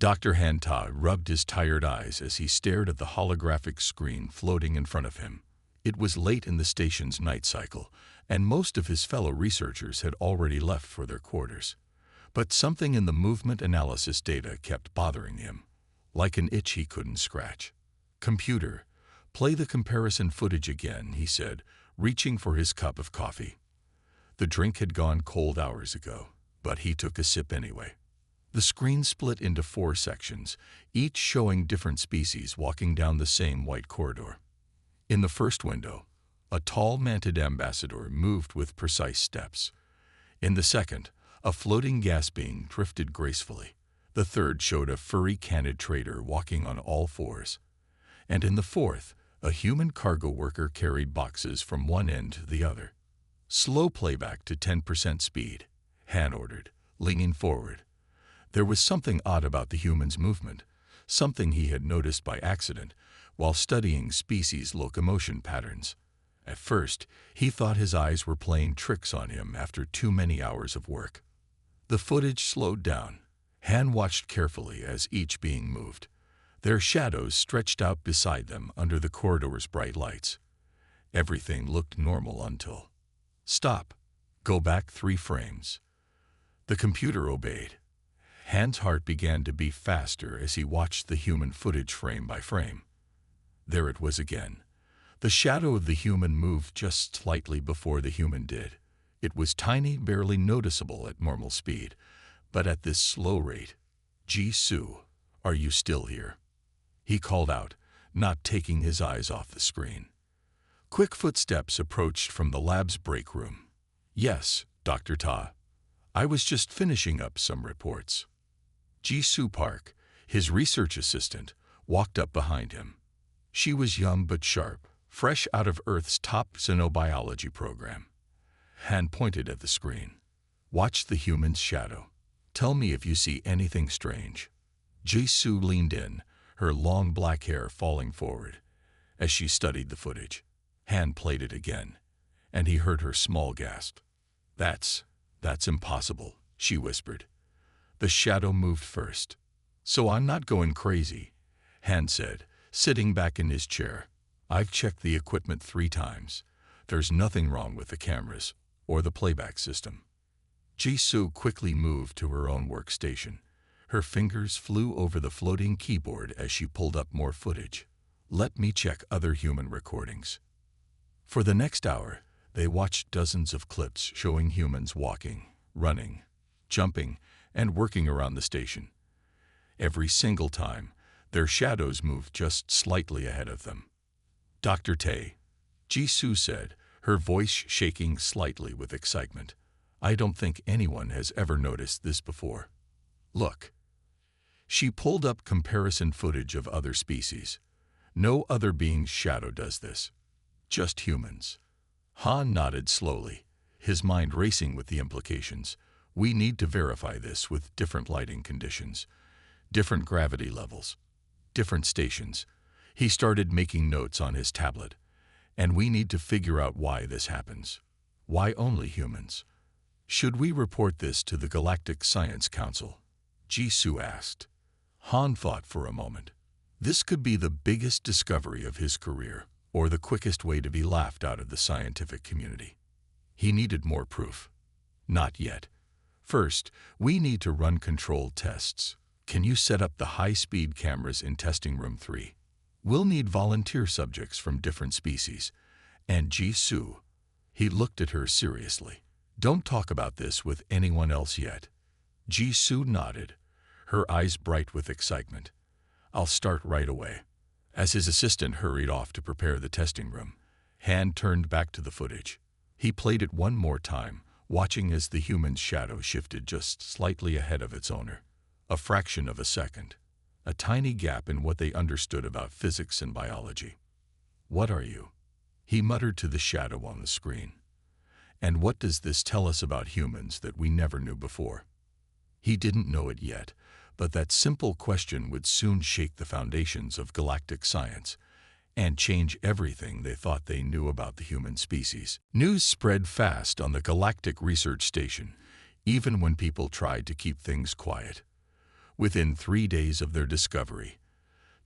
Dr. Hanta rubbed his tired eyes as he stared at the holographic screen floating in front of him. It was late in the station's night cycle, and most of his fellow researchers had already left for their quarters. But something in the movement analysis data kept bothering him, like an itch he couldn't scratch. "Computer, play the comparison footage again," he said, reaching for his cup of coffee. The drink had gone cold hours ago, but he took a sip anyway. The screen split into 4 sections, each showing different species walking down the same white corridor. In the first window, a tall manted ambassador moved with precise steps. In the second, a floating gas being drifted gracefully. The third showed a furry canid trader walking on all fours. And in the fourth, a human cargo worker carried boxes from one end to the other. "Slow playback to 10% speed," Han ordered, leaning forward. There was something odd about the human's movement, something he had noticed by accident while studying species locomotion patterns. At first, he thought his eyes were playing tricks on him after too many hours of work. The footage slowed down. Han watched carefully as each being moved. Their shadows stretched out beside them under the corridor's bright lights. Everything looked normal until... "Stop. Go back 3 frames." The computer obeyed. Han's heart began to beat faster as he watched the human footage frame by frame. There it was again. The shadow of the human moved just slightly before the human did. It was tiny, barely noticeable at normal speed, but at this slow rate. "Jisoo, are you still here?" he called out, not taking his eyes off the screen. Quick footsteps approached from the lab's break room. "Yes, Dr. Ta. I was just finishing up some reports." Jisoo Park, his research assistant, walked up behind him. She was young but sharp, fresh out of Earth's top xenobiology program. Han pointed at the screen. "Watch the human's shadow. Tell me if you see anything strange." Jisoo leaned in, her long black hair falling forward. As she studied the footage, Han played it again, and he heard her small gasp. That's impossible," she whispered. "The shadow moved first." "So I'm not going crazy," Han said, sitting back in his chair. "I've checked the equipment 3 times. There's nothing wrong with the cameras or the playback system." Jisoo quickly moved to her own workstation. Her fingers flew over the floating keyboard as she pulled up more footage. "Let me check other human recordings." For the next hour, they watched dozens of clips showing humans walking, running, jumping, and working around the station. Every single time, their shadows moved just slightly ahead of them. "Dr. Tay," Jisoo said, her voice shaking slightly with excitement. "I don't think anyone has ever noticed this before. Look." She pulled up comparison footage of other species. No other being's shadow does this. Just humans. Han nodded slowly, his mind racing with the implications. "We need to verify this with different lighting conditions, different gravity levels, different stations." He started making notes on his tablet. "And we need to figure out why this happens. Why only humans? Should we report this to the Galactic Science Council?" Jisoo asked. Han thought for a moment. This could be the biggest discovery of his career, or the quickest way to be laughed out of the scientific community. He needed more proof. "Not yet. First, we need to run controlled tests. Can you set up the high-speed cameras in testing room 3? We'll need volunteer subjects from different species. And Jisoo," he looked at her seriously, "don't talk about this with anyone else yet." Jisoo nodded, her eyes bright with excitement. "I'll start right away." As his assistant hurried off to prepare the testing room, Han turned back to the footage. He played it one more time, watching as the human's shadow shifted just slightly ahead of its owner. A fraction of a second. A tiny gap in what they understood about physics and biology. "What are you?" he muttered to the shadow on the screen. "And what does this tell us about humans that we never knew before?" He didn't know it yet, but that simple question would soon shake the foundations of galactic science and change everything they thought they knew about the human species. News spread fast on the Galactic Research Station, even when people tried to keep things quiet. Within 3 days of their discovery,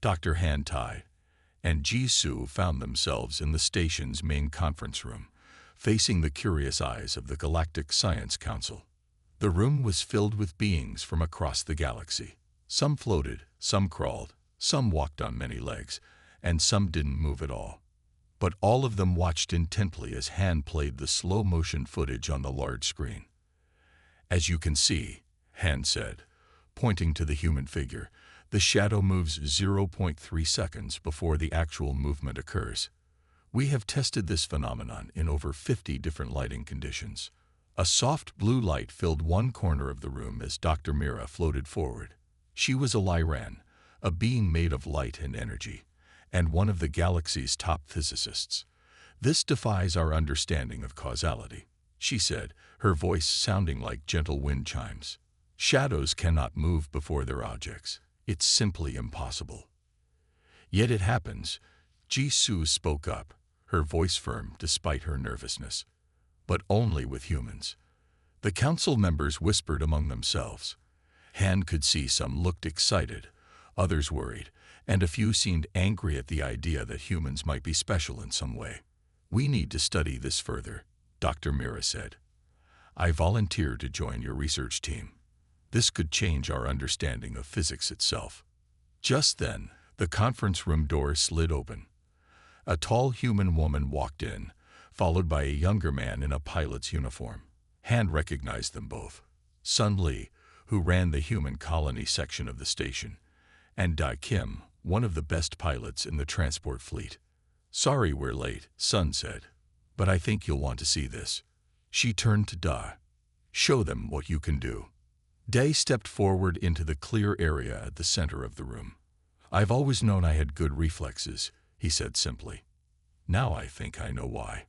Dr. Han Tai and Ji-Soo found themselves in the station's main conference room, facing the curious eyes of the Galactic Science Council. The room was filled with beings from across the galaxy. Some floated, some crawled, some walked on many legs, and some didn't move at all. But all of them watched intently as Han played the slow-motion footage on the large screen. "As you can see," Han said, pointing to the human figure, "the shadow moves 0.3 seconds before the actual movement occurs. We have tested this phenomenon in over 50 different lighting conditions." A soft blue light filled one corner of the room as Dr. Mira floated forward. She was a Lyran, a being made of light and energy, and one of the galaxy's top physicists. "This defies our understanding of causality," she said, her voice sounding like gentle wind chimes. "Shadows cannot move before their objects. It's simply impossible." "Yet it happens," Ji-Soo spoke up, her voice firm despite her nervousness. "But only with humans." The council members whispered among themselves. Han could see some looked excited, others worried, and a few seemed angry at the idea that humans might be special in some way. "We need to study this further," Dr. Mira said. "I volunteer to join your research team. This could change our understanding of physics itself." Just then, the conference room door slid open. A tall human woman walked in, followed by a younger man in a pilot's uniform. Han recognized them both. Sun Li, who ran the human colony section of the station, and Dai Kim, one of the best pilots in the transport fleet. "Sorry we're late," Sun said, "but I think you'll want to see this." She turned to Da. "Show them what you can do." Day stepped forward into the clear area at the center of the room. "I've always known I had good reflexes," he said simply. "Now I think I know why."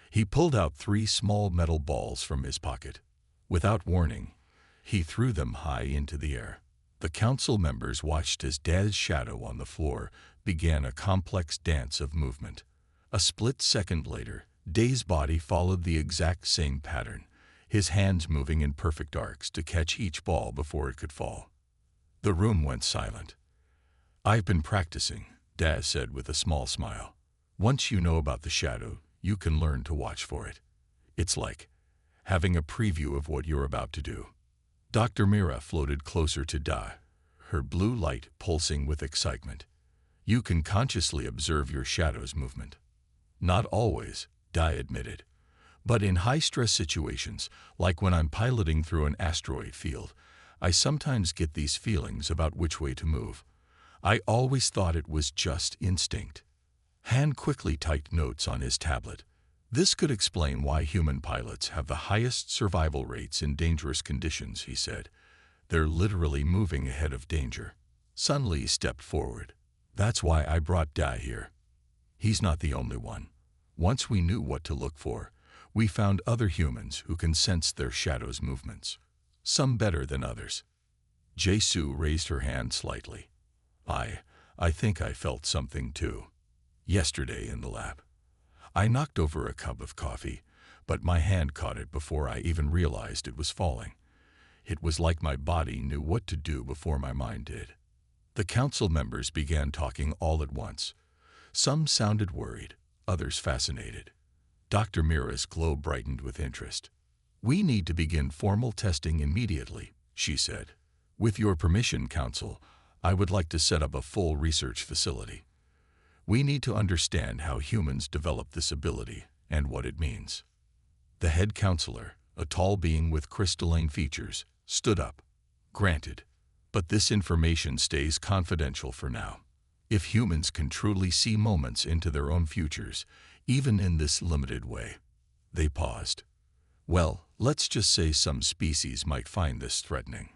He pulled out 3 small metal balls from his pocket. Without warning, he threw them high into the air. The council members watched as Da's shadow on the floor began a complex dance of movement. A split second later, Da's body followed the exact same pattern, his hands moving in perfect arcs to catch each ball before it could fall. The room went silent. "I've been practicing," Da said with a small smile. "Once you know about the shadow, you can learn to watch for it. It's like having a preview of what you're about to do." Dr. Mira floated closer to Da, her blue light pulsing with excitement. "You can consciously observe your shadow's movement." "Not always," Da admitted. "But in high-stress situations, like when I'm piloting through an asteroid field, I sometimes get these feelings about which way to move. I always thought it was just instinct." Han quickly typed notes on his tablet. "This could explain why human pilots have the highest survival rates in dangerous conditions," he said. "They're literally moving ahead of danger." Sun Li stepped forward. "That's why I brought Da here. He's not the only one. Once we knew what to look for, we found other humans who can sense their shadow's movements. Some better than others." Ji-Soo raised her hand slightly. I think I felt something too. Yesterday in the lab. I knocked over a cup of coffee, but my hand caught it before I even realized it was falling. It was like my body knew what to do before my mind did." The council members began talking all at once. Some sounded worried, others fascinated. Dr. Mira's glow brightened with interest. "We need to begin formal testing immediately," she said. "With your permission, Council, I would like to set up a full research facility. We need to understand how humans develop this ability and what it means." The head counselor, a tall being with crystalline features, stood up. "Granted, but this information stays confidential for now. If humans can truly see moments into their own futures, even in this limited way." They paused. "Well, let's just say some species might find this threatening."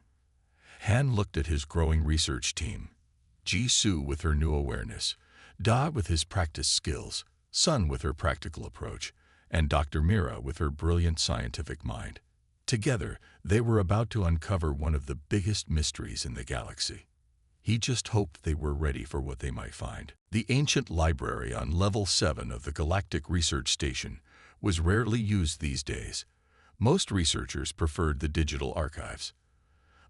Han looked at his growing research team. Ji-Soo with her new awareness, Da with his practiced skills, Sun with her practical approach, and Dr. Mira with her brilliant scientific mind. Together, they were about to uncover one of the biggest mysteries in the galaxy. He just hoped they were ready for what they might find. The ancient library on Level 7 of the Galactic Research Station was rarely used these days. Most researchers preferred the digital archives.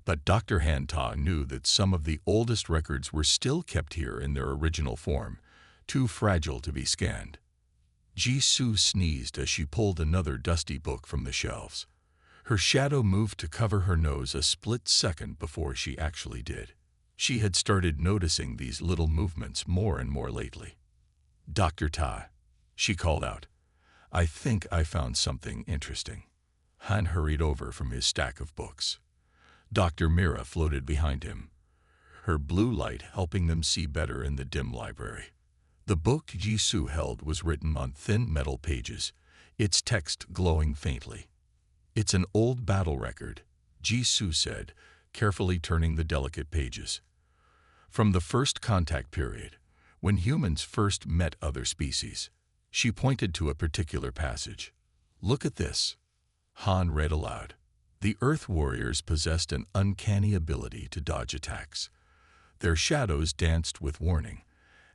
But Dr. Han-Ta knew that some of the oldest records were still kept here in their original form, too fragile to be scanned. Ji-Su sneezed as she pulled another dusty book from the shelves. Her shadow moved to cover her nose a split second before she actually did. She had started noticing these little movements more and more lately. "Dr. Ta," she called out, "I think I found something interesting." Han hurried over from his stack of books. Dr. Mira floated behind him, her blue light helping them see better in the dim library. The book Ji-Su held was written on thin metal pages, its text glowing faintly. "It's an old battle record," Ji-Su said, carefully turning the delicate pages. "From the first contact period, when humans first met other species." She pointed to a particular passage. "Look at this." Han read aloud. "The Earth Warriors possessed an uncanny ability to dodge attacks. Their shadows danced with warning,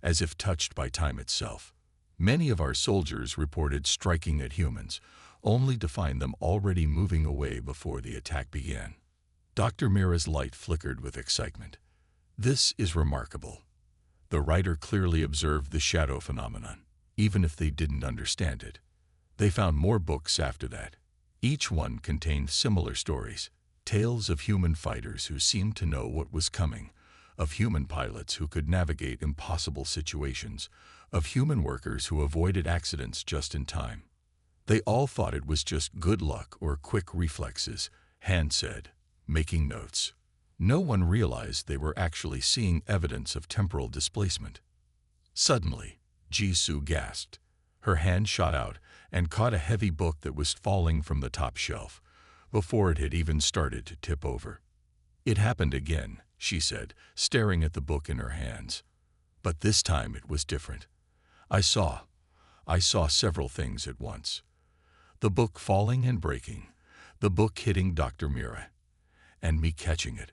as if touched by time itself. Many of our soldiers reported striking at humans, only to find them already moving away before the attack began." Dr. Mira's light flickered with excitement. "This is remarkable." The writer clearly observed the shadow phenomenon, even if they didn't understand it. They found more books after that. Each one contained similar stories, tales of human fighters who seemed to know what was coming, of human pilots who could navigate impossible situations, of human workers who avoided accidents just in time. "They all thought it was just good luck or quick reflexes," Han said, making notes. No one realized they were actually seeing evidence of temporal displacement. Suddenly, Ji-Su gasped. Her hand shot out and caught a heavy book that was falling from the top shelf, before it had even started to tip over. "It happened again," she said, staring at the book in her hands. "But this time it was different. I saw several things at once. The book falling and breaking, the book hitting Dr. Mira, and me catching it.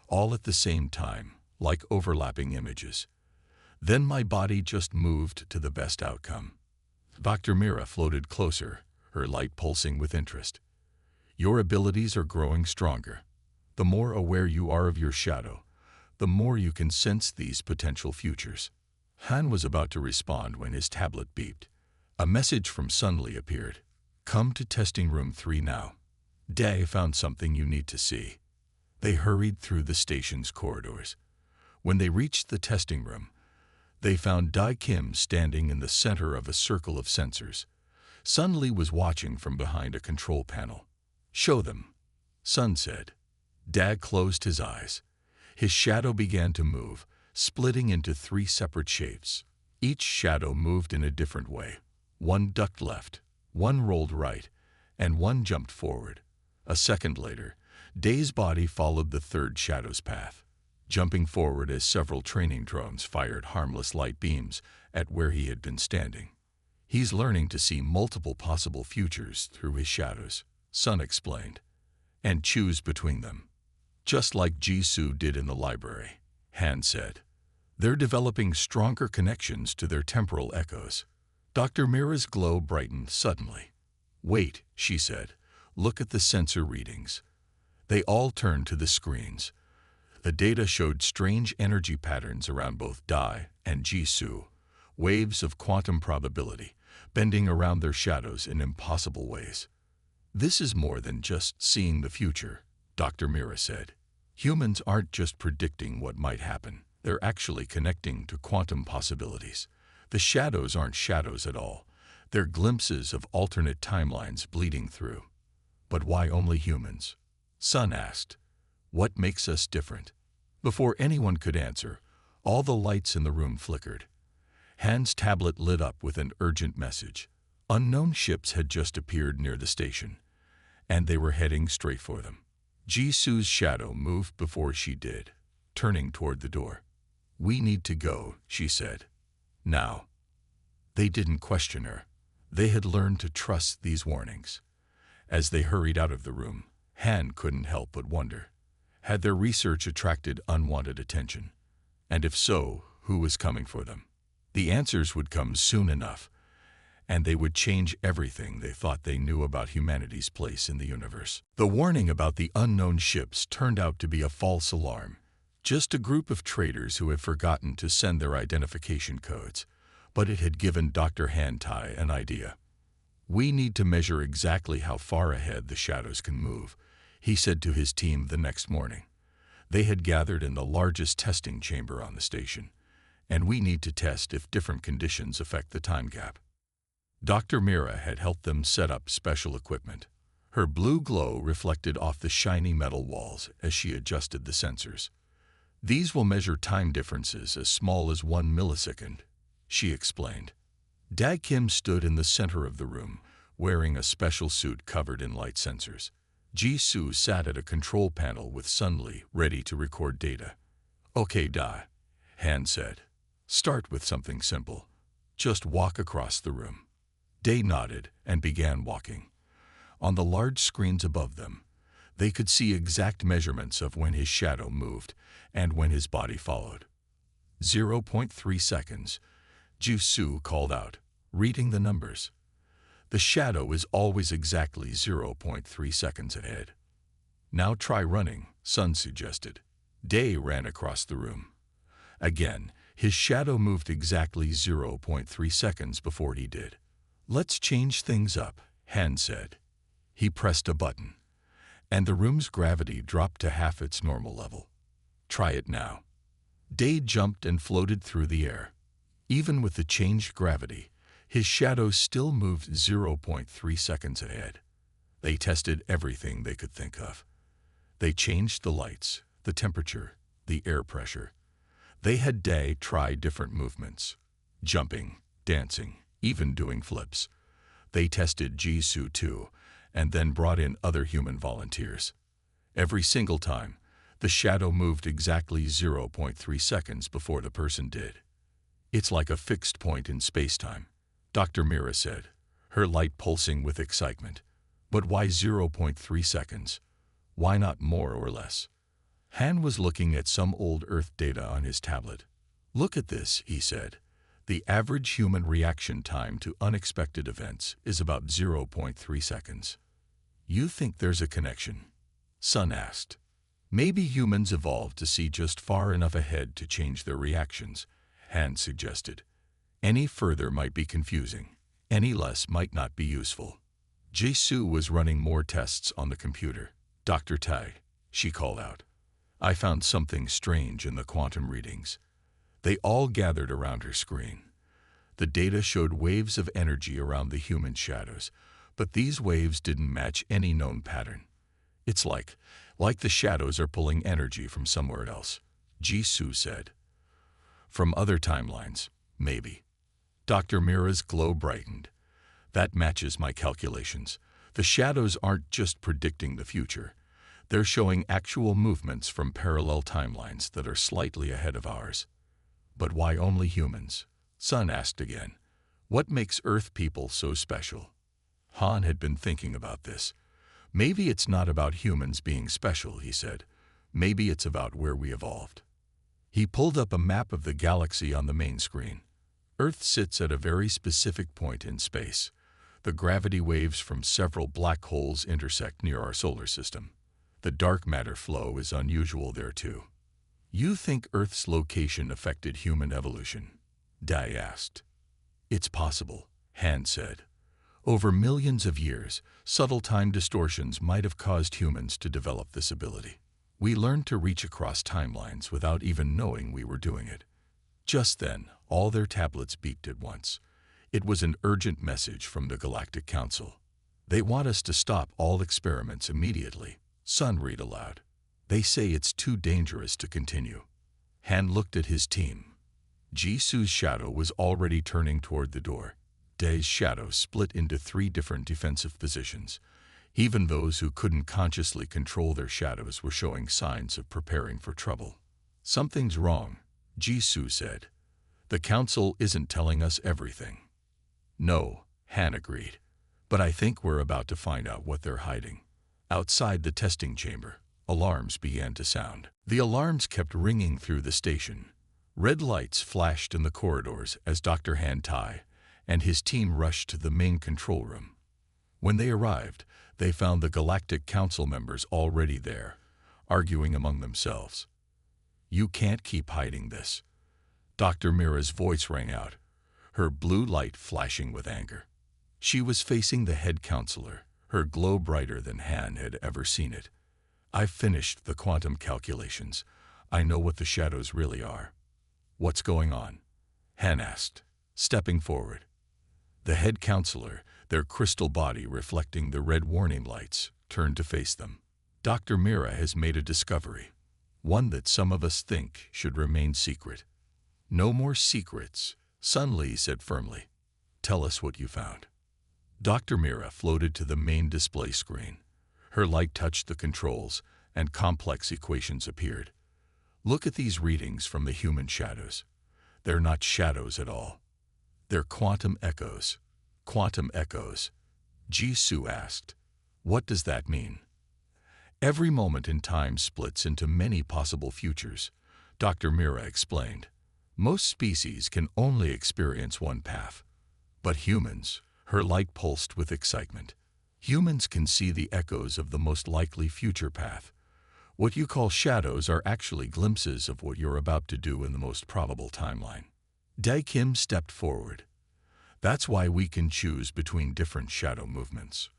All at the same time, like overlapping images. Then my body just moved to the best outcome." Dr. Mira floated closer, her light pulsing with interest. "Your abilities are growing stronger. The more aware you are of your shadow, the more you can sense these potential futures." Han was about to respond when his tablet beeped. A message from Sunli appeared. "Come to testing room 3 now. Dae found something you need to see." They hurried through the station's corridors. When they reached the testing room, they found Dae Kim standing in the center of a circle of sensors. Sunli was watching from behind a control panel. "Show them," Sun said. Dae closed his eyes. His shadow began to move, splitting into 3 separate shapes. Each shadow moved in a different way. One ducked left, one rolled right, and one jumped forward. A second later, Dae's body followed the third shadow's path, jumping forward as several training drones fired harmless light beams at where he had been standing. "He's learning to see multiple possible futures through his shadows," Sun explained, "and choose between them. Just like Ji-Su did in the library," Han said. "They're developing stronger connections to their temporal echoes." Dr. Mira's glow brightened suddenly. "Wait," she said. "Look at the sensor readings." They all turned to the screens. The data showed strange energy patterns around both Dae and Ji-Su, waves of quantum probability, bending around their shadows in impossible ways. "This is more than just seeing the future," Dr. Mira said. "Humans aren't just predicting what might happen. They're actually connecting to quantum possibilities. The shadows aren't shadows at all. They're glimpses of alternate timelines bleeding through." "But why only humans?" Sun asked. "What makes us different?" Before anyone could answer, all the lights in the room flickered. Han's tablet lit up with an urgent message. Unknown ships had just appeared near the station, and they were heading straight for them. Ji-Su's shadow moved before she did, turning toward the door. "We need to go," she said. "Now." They didn't question her. They had learned to trust these warnings. As they hurried out of the room, Han couldn't help but wonder. Had their research attracted unwanted attention? And if so, who was coming for them? The answers would come soon enough, and they would change everything they thought they knew about humanity's place in the universe. The warning about the unknown ships turned out to be a false alarm, just a group of traders who had forgotten to send their identification codes, but it had given Dr. Han-Tai an idea. "We need to measure exactly how far ahead the shadows can move," he said to his team the next morning. They had gathered in the largest testing chamber on the station, and we need to test if different conditions affect the time gap. Dr. Mira had helped them set up special equipment. Her blue glow reflected off the shiny metal walls as she adjusted the sensors. "These will measure time differences as small as 1 millisecond, she explained. Dag Kim stood in the center of the room, wearing a special suit covered in light sensors. Ji-Soo sat at a control panel with Sun Li, ready to record data. "Okay, Da," Han said. "Start with something simple. Just walk across the room." Day nodded and began walking. On the large screens above them, they could see exact measurements of when his shadow moved and when his body followed. 0.3 seconds, Ji-Soo called out, reading the numbers. "The shadow is always exactly 0.3 seconds ahead." "Now try running," Sun suggested. Day ran across the room. Again, his shadow moved exactly 0.3 seconds before he did. "Let's change things up," Han said. He pressed a button, and the room's gravity dropped to half its normal level. "Try it now." Day jumped and floated through the air. Even with the changed gravity, his shadow still moved 0.3 seconds ahead. They tested everything they could think of. They changed the lights, the temperature, the air pressure. They had Day try different movements, jumping, dancing, even doing flips. They tested Ji-Soo too, and then brought in other human volunteers. Every single time, the shadow moved exactly 0.3 seconds before the person did. "It's like a fixed point in space-time," Dr. Mira said, her light pulsing with excitement. "But why 0.3 seconds? Why not more or less?" Han was looking at some old Earth data on his tablet. "Look at this," he said. "The average human reaction time to unexpected events is about 0.3 seconds. You think there's a connection?" Sun asked. "Maybe humans evolved to see just far enough ahead to change their reactions," Han suggested. "Any further might be confusing. Any less might not be useful." Ji-Soo was running more tests on the computer. "Dr. Tai," she called out, "I found something strange in the quantum readings." They all gathered around her screen. The data showed waves of energy around the human shadows, but these waves didn't match any known pattern. "It's like the shadows are pulling energy from somewhere else," Ji-Soo said. "From other timelines, maybe." Dr. Mira's glow brightened. "That matches my calculations. The shadows aren't just predicting the future. They're showing actual movements from parallel timelines that are slightly ahead of ours." "But why only humans?" Sun asked again. "What makes Earth people so special?" Han had been thinking about this. "Maybe it's not about humans being special," he said. "Maybe it's about where we evolved." He pulled up a map of the galaxy on the main screen. Earth sits at a very specific point in space. The gravity waves from several black holes intersect near our solar system. The dark matter flow is unusual there too. "You think Earth's location affected human evolution?" Dai asked. "It's possible," Han said. "Over millions of years, subtle time distortions might have caused humans to develop this ability. We learned to reach across timelines without even knowing we were doing it." Just then, all their tablets beeped at once. It was an urgent message from the Galactic Council. "They want us to stop all experiments immediately," Sun read aloud. "They say it's too dangerous to continue." Han looked at his team. Ji-Soo's shadow was already turning toward the door. Dai's shadow split into 3 different defensive positions. Even those who couldn't consciously control their shadows were showing signs of preparing for trouble. "Something's wrong," Ji-Soo said. "The Council isn't telling us everything." "No," Han agreed. "But I think we're about to find out what they're hiding." Outside the testing chamber, alarms began to sound. The alarms kept ringing through the station. Red lights flashed in the corridors as Dr. Han-Tai and his team rushed to the main control room. When they arrived, they found the Galactic Council members already there, arguing among themselves. "You can't keep hiding this." Dr. Mira's voice rang out, her blue light flashing with anger. She was facing the head counselor, her glow brighter than Han had ever seen it. "I've finished the quantum calculations. I know what the shadows really are." "What's going on?" Han asked, stepping forward. The head counselor, their crystal body reflecting the red warning lights, turned to face them. "Dr. Mira has made a discovery, one that some of us think should remain secret." "No more secrets," Sun Li said firmly. "Tell us what you found." Dr. Mira floated to the main display screen. Her light touched the controls, and complex equations appeared. "Look at these readings from the human shadows. They're not shadows at all. They're quantum echoes." "Quantum echoes?" Jisoo asked. "What does that mean?" "Every moment in time splits into many possible futures," Dr. Mira explained. "Most species can only experience one path. But humans," her light pulsed with excitement, "humans can see the echoes of the most likely future path. What you call shadows are actually glimpses of what you're about to do in the most probable timeline." Dae Kim stepped forward. "That's why we can choose between different shadow movements.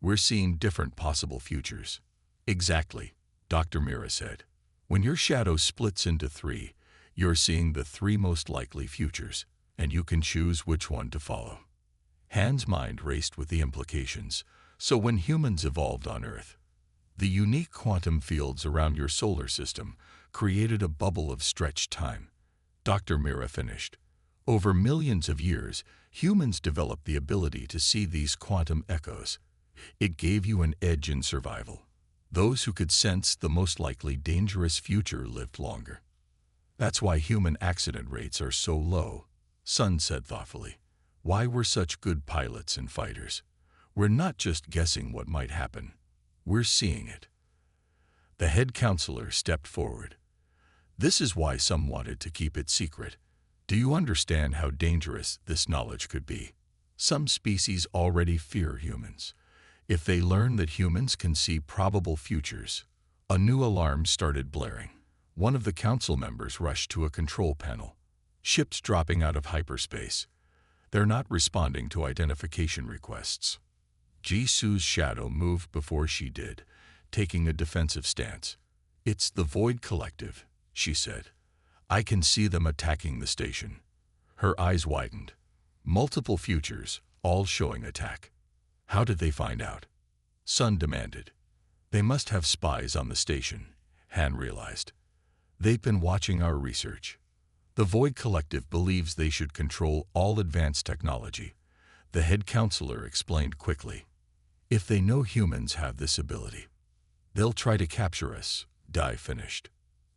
We're seeing different possible futures." "Exactly," Dr. Mira said. "When your shadow splits into three, you're seeing the three most likely futures, and you can choose which one to follow." Han's mind raced with the implications. "So when humans evolved on Earth, the unique quantum fields around your solar system created a bubble of stretched time." Dr. Mira finished. "Over millions of years, humans developed the ability to see these quantum echoes. It gave you an edge in survival. Those who could sense the most likely dangerous future lived longer. That's why human accident rates are so low," Sun said thoughtfully. "Why we're such good pilots and fighters. We're not just guessing what might happen. We're seeing it." The head counselor stepped forward. "This is why some wanted to keep it secret. Do you understand how dangerous this knowledge could be? Some species already fear humans. If they learn that humans can see probable futures..." A new alarm started blaring. One of the council members rushed to a control panel. "Ships dropping out of hyperspace. They're not responding to identification requests." Jisoo's shadow moved before she did, taking a defensive stance. "It's the Void Collective," she said. "I can see them attacking the station." Her eyes widened. "Multiple futures, all showing attack. How did they find out?" Sun demanded. "They must have spies on the station," Han realized. "They've been watching our research. The Void Collective believes they should control all advanced technology," the head counselor explained quickly. "If they know humans have this ability, they'll try to capture us," Dae finished.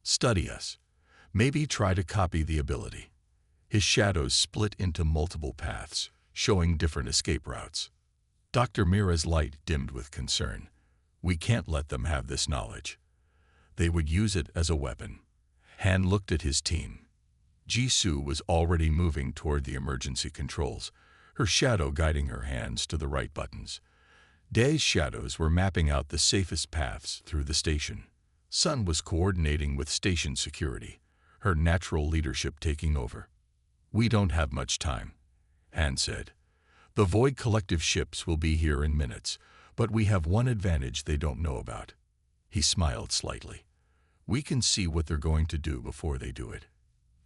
"Study us. Maybe try to copy the ability." His shadows split into multiple paths, showing different escape routes. Dr. Mira's light dimmed with concern. "We can't let them have this knowledge. They would use it as a weapon." Han looked at his team. Jisoo was already moving toward the emergency controls, her shadow guiding her hands to the right buttons. Dae's shadows were mapping out the safest paths through the station. Sun was coordinating with station security, her natural leadership taking over. "We don't have much time," Han said. "The Void Collective ships will be here in minutes, but we have one advantage they don't know about." He smiled slightly. "We can see what they're going to do before they do it."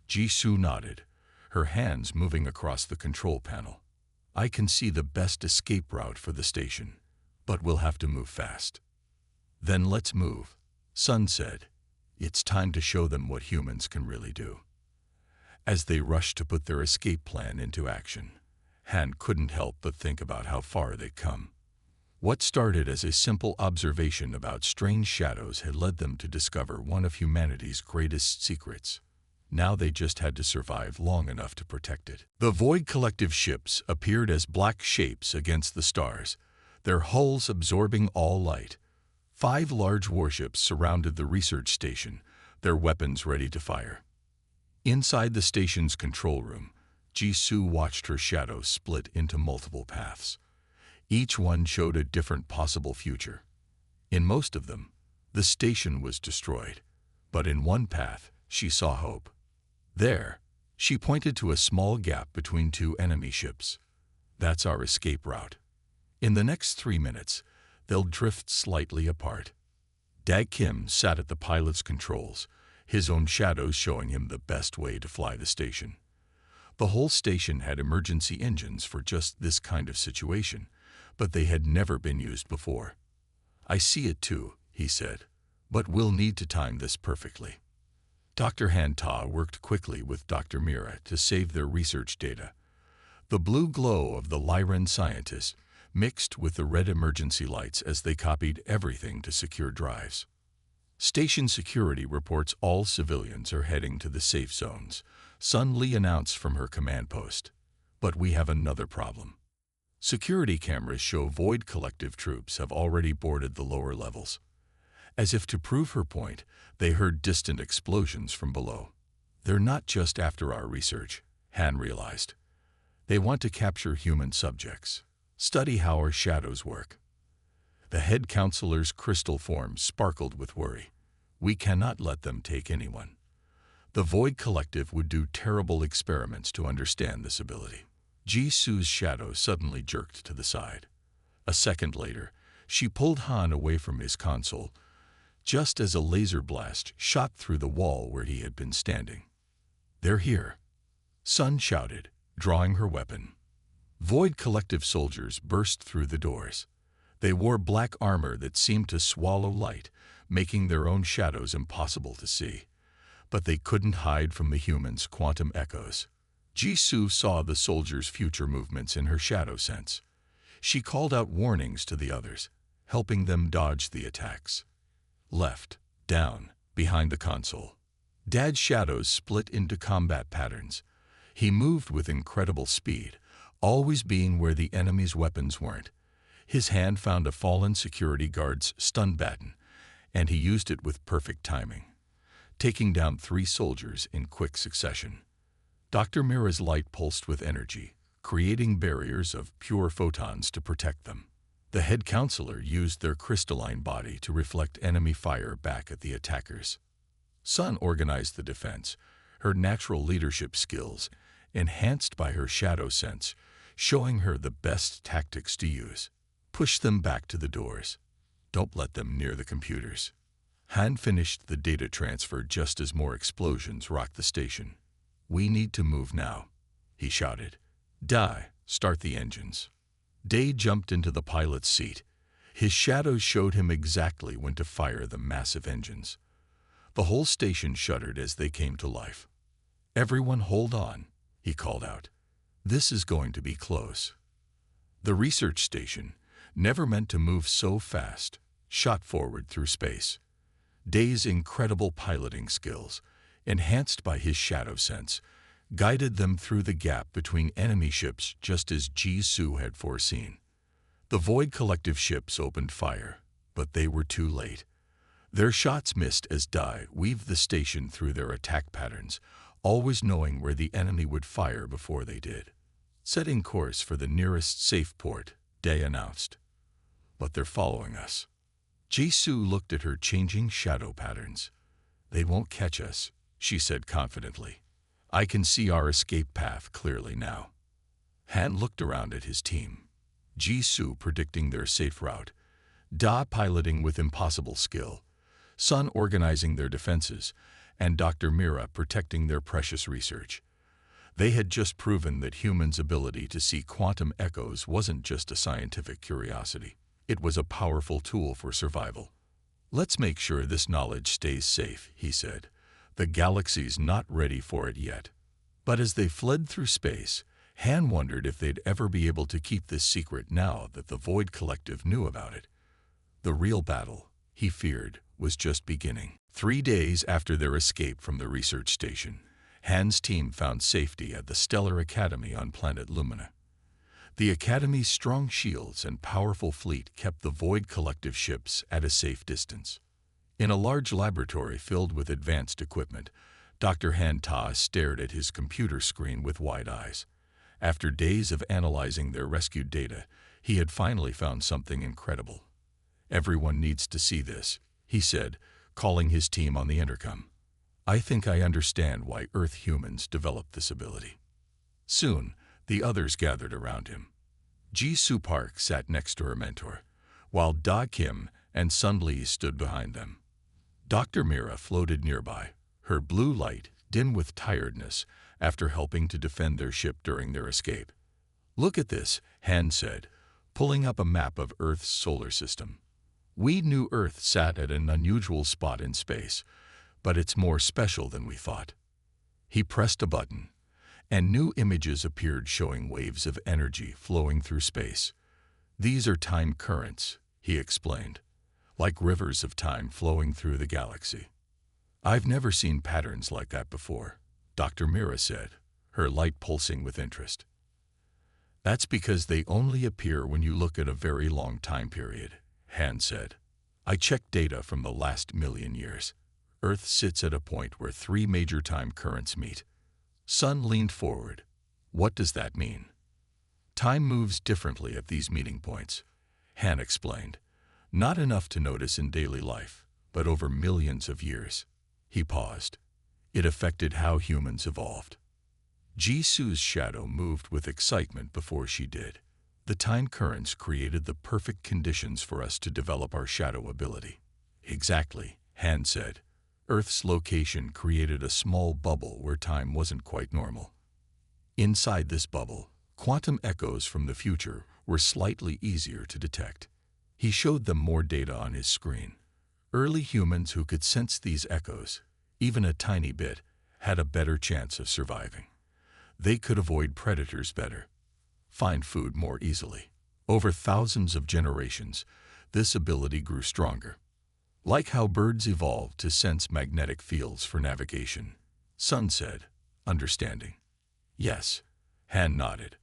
Jisoo nodded, her hands moving across the control panel. "I can see the best escape route for the station, but we'll have to move fast." "Then let's move," Sun said. "It's time to show them what humans can really do." As they rushed to put their escape plan into action, Han couldn't help but think about how far they'd come. What started as a simple observation about strange shadows had led them to discover one of humanity's greatest secrets. Now they just had to survive long enough to protect it. The Void Collective ships appeared as black shapes against the stars, their hulls absorbing all light. 5 large warships surrounded the research station, their weapons ready to fire. Inside the station's control room, Jisoo watched her shadow split into multiple paths. Each one showed a different possible future. In most of them, the station was destroyed, but in one path, she saw hope. There, she pointed to a small gap between two enemy ships. That's our escape route. In the next 3 minutes, they'll drift slightly apart. Dag Kim sat at the pilot's controls, his own shadows showing him the best way to fly the station. The whole station had emergency engines for just this kind of situation, but they had never been used before. I see it too, he said, but we'll need to time this perfectly. Dr. Han Ta worked quickly with Dr. Mira to save their research data. The blue glow of the Lyran scientists mixed with the red emergency lights as they copied everything to secure drives. Station security reports all civilians are heading to the safe zones, Sun Li announced from her command post. But we have another problem. Security cameras show Void Collective troops have already boarded the lower levels. As if to prove her point, they heard distant explosions from below. They're not just after our research, Han realized. They want to capture human subjects, study how our shadows work. The head counselor's crystal form sparkled with worry. We cannot let them take anyone. The Void Collective would do terrible experiments to understand this ability. Jisoo's shadow suddenly jerked to the side. A second later, she pulled Han away from his console, just as a laser blast shot through the wall where he had been standing. They're here, Sun shouted, drawing her weapon. Void Collective soldiers burst through the doors. They wore black armor that seemed to swallow light, making their own shadows impossible to see. But they couldn't hide from the humans' quantum echoes. Jisoo saw the soldiers' future movements in her shadow sense. She called out warnings to the others, helping them dodge the attacks. Left, down, behind the console. Dad's shadows split into combat patterns. He moved with incredible speed, always being where the enemy's weapons weren't. His hand found a fallen security guard's stun baton, and he used it with perfect timing, taking down 3 soldiers in quick succession. Dr. Mira's light pulsed with energy, creating barriers of pure photons to protect them. The head counselor used their crystalline body to reflect enemy fire back at the attackers. Sun organized the defense, her natural leadership skills, enhanced by her shadow sense, showing her the best tactics to use. Push them back to the doors. Don't let them near the computers. Han finished the data transfer just as more explosions rocked the station. We need to move now, he shouted. Dai, start the engines. Day jumped into the pilot's seat. His shadows showed him exactly when to fire the massive engines. The whole station shuddered as they came to life. Everyone hold on, he called out. This is going to be close. The research station, never meant to move so fast, shot forward through space. Day's incredible piloting skills, enhanced by his shadow sense, guided them through the gap between enemy ships just as Jisoo had foreseen. The Void Collective ships opened fire, but they were too late. Their shots missed as Dai weaved the station through their attack patterns, always knowing where the enemy would fire before they did. Setting course for the nearest safe port, Day announced. But they're following us. Jisoo looked at her changing shadow patterns. They won't catch us, she said confidently. I can see our escape path clearly now. Han looked around at his team. Jisoo predicting their safe route, Da piloting with impossible skill, Sun organizing their defenses, and Dr. Mira protecting their precious research. They had just proven that humans' ability to see quantum echoes wasn't just a scientific curiosity. It was a powerful tool for survival. Let's make sure this knowledge stays safe, he said. The galaxy's not ready for it yet. But as they fled through space, Han wondered if they'd ever be able to keep this secret now that the Void Collective knew about it. The real battle, he feared, was just beginning. 3 days after their escape from the research station, Han's team found safety at the Stellar Academy on planet Lumina. The Academy's strong shields and powerful fleet kept the Void Collective ships at a safe distance. In a large laboratory filled with advanced equipment, Dr. Han Ta stared at his computer screen with wide eyes. After days of analyzing their rescued data, he had finally found something incredible. "Everyone needs to see this," he said, calling his team on the intercom. "I think I understand why Earth humans developed this ability." Soon, the others gathered around him. Ji-Soo Park sat next to her mentor, while Da Kim and Sun Lee stood behind them. Dr. Mira floated nearby, her blue light dim with tiredness after helping to defend their ship during their escape. "Look at this," Han said, pulling up a map of Earth's solar system. "We knew Earth sat at an unusual spot in space, but it's more special than we thought." He pressed a button, and new images appeared showing waves of energy flowing through space. "These are time currents," he explained, "like rivers of time flowing through the galaxy." "I've never seen patterns like that before," Dr. Mira said, her light pulsing with interest. "That's because they only appear when you look at a very long time period," Han said. "I checked data from the last million years. Earth sits at a point where 3 major time currents meet." Sun leaned forward. "What does that mean?" "Time moves differently at these meeting points," Han explained. "Not enough to notice in daily life, but over millions of years." He paused. "It affected how humans evolved." Ji-Soo's shadow moved with excitement before she did. "The time currents created the perfect conditions for us to develop our shadow ability." "Exactly," Han said. "Earth's location created a small bubble where time wasn't quite normal. Inside this bubble, quantum echoes from the future were slightly easier to detect." He showed them more data on his screen. Early humans who could sense these echoes, even a tiny bit, had a better chance of surviving. They could avoid predators better, find food more easily. Over thousands of generations, this ability grew stronger. "Like how birds evolved to sense magnetic fields for navigation," Sun said, understanding. "Yes," Han nodded.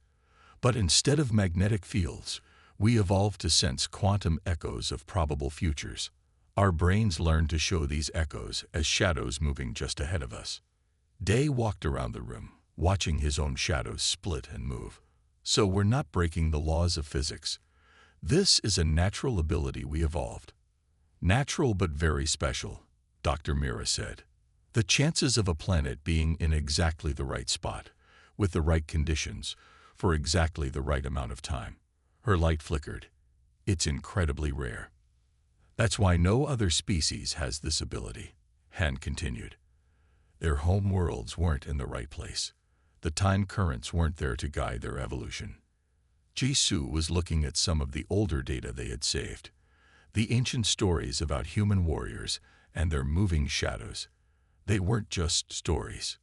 "But instead of magnetic fields, we evolved to sense quantum echoes of probable futures. Our brains learned to show these echoes as shadows moving just ahead of us." Day walked around the room, watching his own shadows split and move. "So we're not breaking the laws of physics. This is a natural ability we evolved." "Natural but very special," Dr. Mira said. "The chances of a planet being in exactly the right spot, with the right conditions, for exactly the right amount of time." Her light flickered. "It's incredibly rare. That's why no other species has this ability," Han continued. "Their home worlds weren't in the right place. The time currents weren't there to guide their evolution." Ji-Soo was looking at some of the older data they had saved. The ancient stories about human warriors and their moving shadows. They weren't just stories.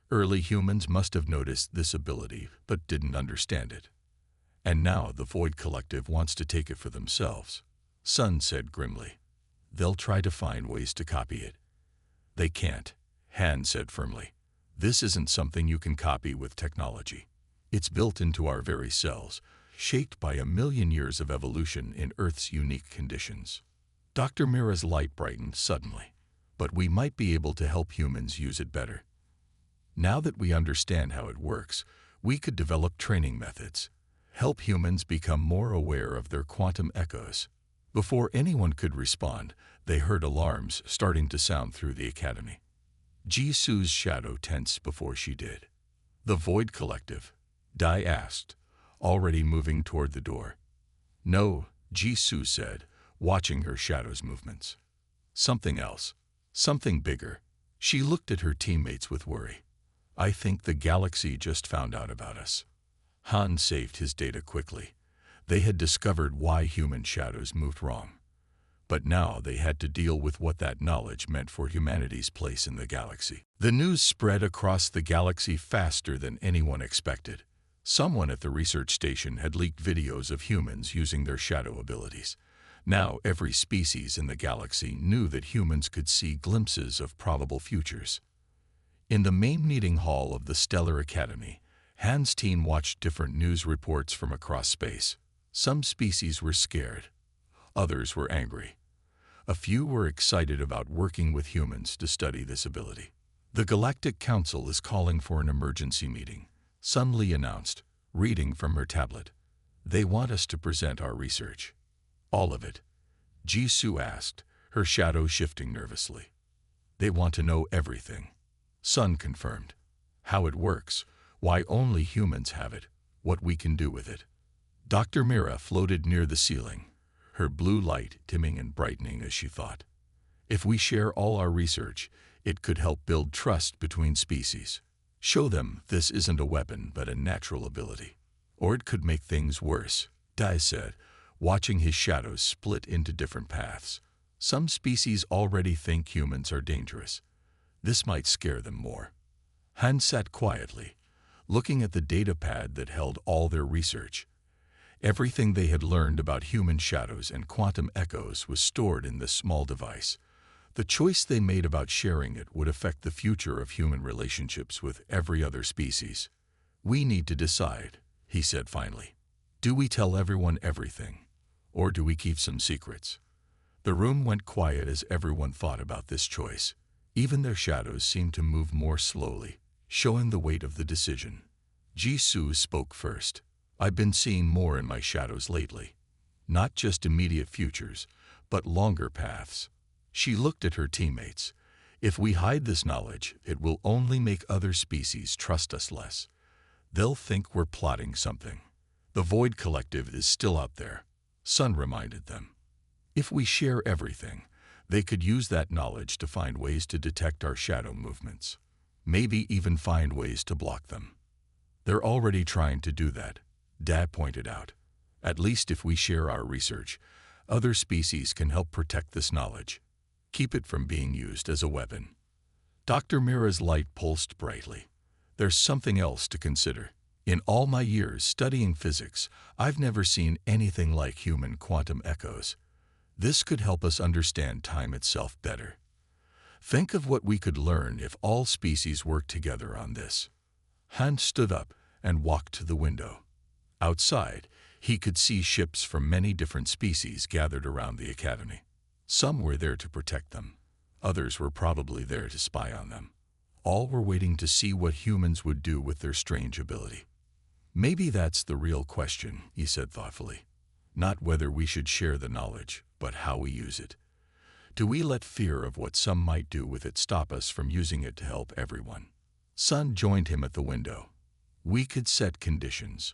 Early humans must have noticed this ability but didn't understand it. And now the Void Collective wants to take it for themselves, Sun said grimly. "They'll try to find ways to copy it." "They can't," Han said firmly. "This isn't something you can copy with technology. It's built into our very cells, shaped by a million years of evolution in Earth's unique conditions." Dr. Mira's light brightened suddenly. "But we might be able to help humans use it better. Now that we understand how it works, we could develop training methods, help humans become more aware of their quantum echoes." Before anyone could respond, they heard alarms starting to sound through the academy. Ji-Soo's shadow tensed before she did. "The Void Collective?" Dai asked, already moving toward the door. "No," Ji-Soo said, watching her shadow's movements. "Something else. Something bigger." She looked at her teammates with worry. "I think the galaxy just found out about us." Han saved his data quickly. They had discovered why human shadows moved wrong. But now they had to deal with what that knowledge meant for humanity's place in the galaxy. The news spread across the galaxy faster than anyone expected. Someone at the research station had leaked videos of humans using their shadow abilities. Now every species in the galaxy knew that humans could see glimpses of probable futures. In the main meeting hall of the Stellar Academy, Han's team watched different news reports from across space. Some species were scared. Others were angry. A few were excited about working with humans to study this ability. The Galactic Council is calling for an emergency meeting, Sun Li announced, reading from her tablet. They want us to present our research. All of it? Jisoo asked, her shadow shifting nervously. They want to know everything. Sun confirmed. How it works, why only humans have it, what we can do with it. Dr. Mira floated near the ceiling, her blue light dimming and brightening as she thought. If we share all our research, it could help build trust between species. Show them this isn't a weapon but a natural ability. Or it could make things worse, Dai said, watching his shadows split into different paths. Some species already think humans are dangerous. This might scare them more. Han sat quietly, looking at the data pad that held all their research. Everything they had learned about human shadows and quantum echoes was stored in this small device. The choice they made about sharing it would affect the future of human relationships with every other species. We need to decide, he said finally. Do we tell everyone everything, or do we keep some secrets? The room went quiet as everyone thought about this choice. Even their shadows seemed to move more slowly, showing the weight of the decision. Jisoo spoke first. I've been seeing more in my shadows lately. Not just immediate futures, but longer paths. She looked at her teammates. If we hide this knowledge, it will only make other species trust us less. They'll think we're plotting something. The Void Collective is still out there, Sun reminded them. If we share everything, they could use that knowledge to find ways to detect our shadow movements. Maybe even find ways to block them. They're already trying to do that, Dad pointed out. At least if we share our research, other species can help protect this knowledge. Keep it from being used as a weapon. Dr. Mira's light pulsed brightly. There's something else to consider. In all my years studying physics, I've never seen anything like human quantum echoes. This could help us understand time itself better. Think of what we could learn if all species worked together on this. Han stood up and walked to the window. Outside, he could see ships from many different species gathered around the academy. Some were there to protect them. Others were probably there to spy on them. All were waiting to see what humans would do with their strange ability. Maybe that's the real question, he said thoughtfully. Not whether we should share the knowledge, but how we use it. Do we let fear of what some might do with it stop us from using it to help everyone? Sun joined him at the window. We could set conditions.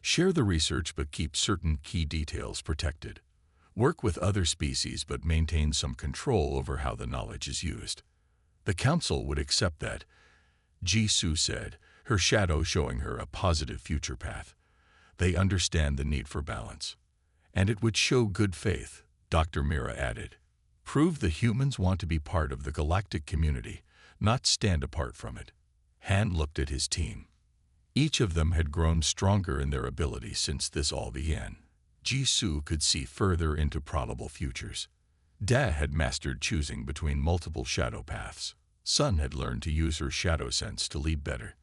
Share the research but keep certain key details protected. Work with other species but maintain some control over how the knowledge is used. The council would accept that, Jisoo said, her shadow showing her a positive future path. They understand the need for balance. And it would show good faith, Dr. Mira added. Prove the humans want to be part of the galactic community, not stand apart from it. Han looked at his team. Each of them had grown stronger in their abilities since this all began. Jisoo could see further into probable futures. Da had mastered choosing between multiple shadow paths. Sun had learned to use her shadow sense to lead better.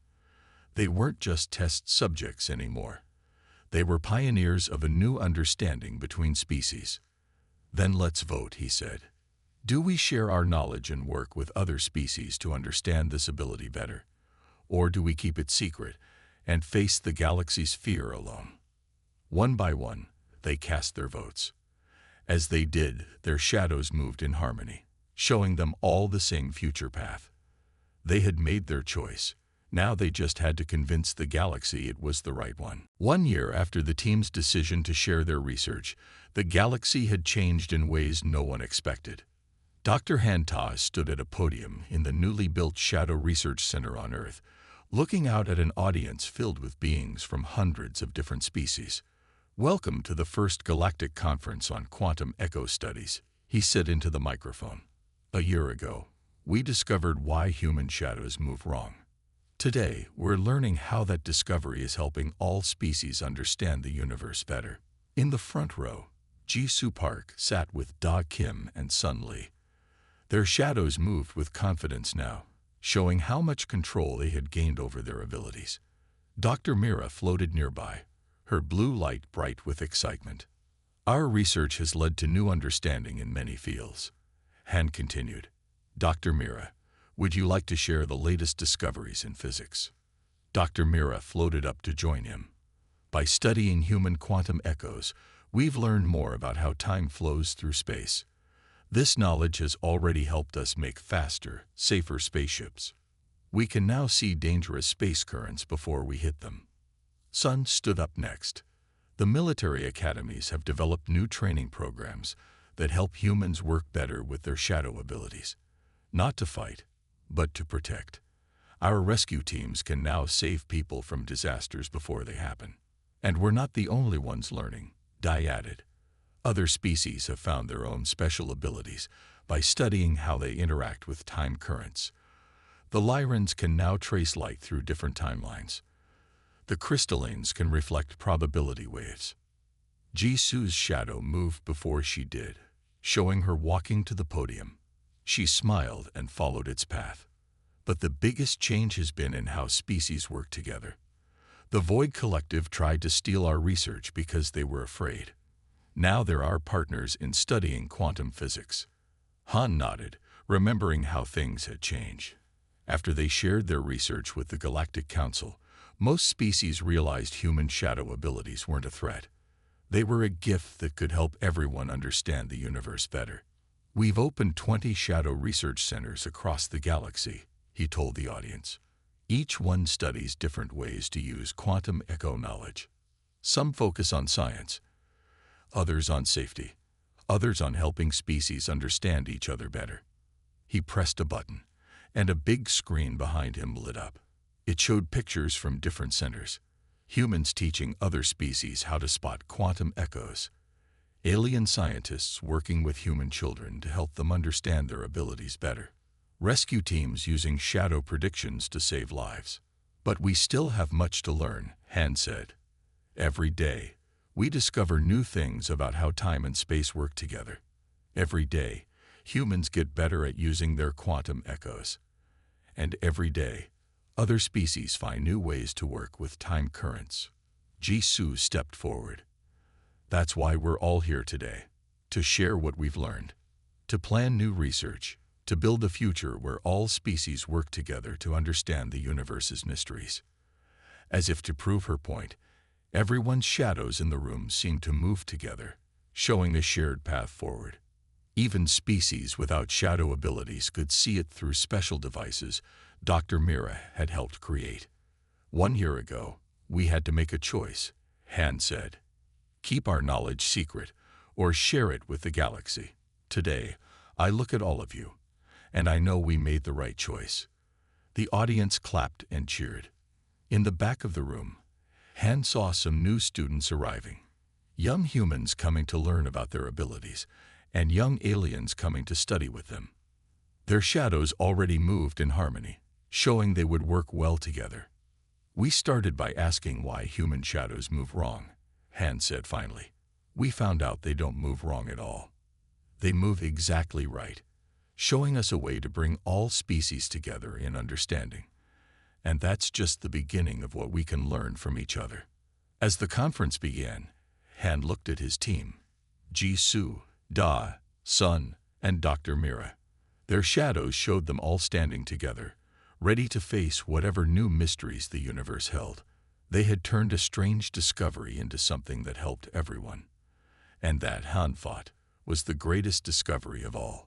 They weren't just test subjects anymore. They were pioneers of a new understanding between species. Then let's vote, he said. Do we share our knowledge and work with other species to understand this ability better? Or do we keep it secret and face the galaxy's fear alone? One by one, they cast their votes. As they did, their shadows moved in harmony, showing them all the same future path. They had made their choice. Now they just had to convince the galaxy it was the right one. 1 year after the team's decision to share their research, the galaxy had changed in ways no one expected. Dr. Han-Ta stood at a podium in the newly built Shadow Research Center on Earth, looking out at an audience filled with beings from hundreds of different species. Welcome to the first Galactic Conference on Quantum Echo Studies, he said into the microphone. A year ago, we discovered why human shadows move wrong. Today, we're learning how that discovery is helping all species understand the universe better. In the front row, Jisoo Park sat with Da Kim and Sun Li. Their shadows moved with confidence now, showing how much control they had gained over their abilities. Dr. Mira floated nearby, her blue light bright with excitement. Our research has led to new understanding in many fields. Han continued. Dr. Mira, Would you like to share the latest discoveries in physics? Dr. Mira floated up to join him. By studying human quantum echoes, we've learned more about how time flows through space. This knowledge has already helped us make faster, safer spaceships. We can now see dangerous space currents before we hit them. Sun stood up next. The military academies have developed new training programs that help humans work better with their shadow abilities. Not to fight, but to protect. Our rescue teams can now save people from disasters before they happen. And we're not the only ones learning, Dai added. Other species have found their own special abilities by studying how they interact with time currents. The Lyrans can now trace light through different timelines. The crystallines can reflect probability waves. Jisoo's shadow moved before she did, showing her walking to the podium. She smiled and followed its path. But the biggest change has been in how species work together. The Void Collective tried to steal our research because they were afraid. Now they're our partners in studying quantum physics. Han nodded, remembering how things had changed. After they shared their research with the Galactic Council, most species realized human shadow abilities weren't a threat. They were a gift that could help everyone understand the universe better. We've opened 20 shadow research centers across the galaxy, he told the audience. Each one studies different ways to use quantum echo knowledge. Some focus on science, others on safety, others on helping species understand each other better. He pressed a button, and a big screen behind him lit up. It showed pictures from different centers. Humans teaching other species how to spot quantum echoes. Alien scientists working with human children to help them understand their abilities better. Rescue teams using shadow predictions to save lives. But we still have much to learn, Han said. Every day, we discover new things about how time and space work together. Every day, humans get better at using their quantum echoes. And every day, other species find new ways to work with time currents. Jisoo stepped forward. That's why we're all here today, to share what we've learned, to plan new research, to build a future where all species work together to understand the universe's mysteries. As if to prove her point, everyone's shadows in the room seemed to move together, showing a shared path forward. Even species without shadow abilities could see it through special devices Dr. Mira had helped create. 1 year ago, we had to make a choice, Han said. Keep our knowledge secret or share it with the galaxy. Today, I look at all of you, and I know we made the right choice. The audience clapped and cheered. In the back of the room, Han saw some new students arriving. Young humans coming to learn about their abilities, and young aliens coming to study with them. Their shadows already moved in harmony, showing they would work well together. We started by asking why human shadows move wrong, Han said finally. We found out they don't move wrong at all. They move exactly right, showing us a way to bring all species together in understanding. And that's just the beginning of what we can learn from each other. As the conference began, Han looked at his team. Jisoo, Da, Sun, and Dr. Mira. Their shadows showed them all standing together, ready to face whatever new mysteries the universe held. They had turned a strange discovery into something that helped everyone. And that, Han thought, was the greatest discovery of all.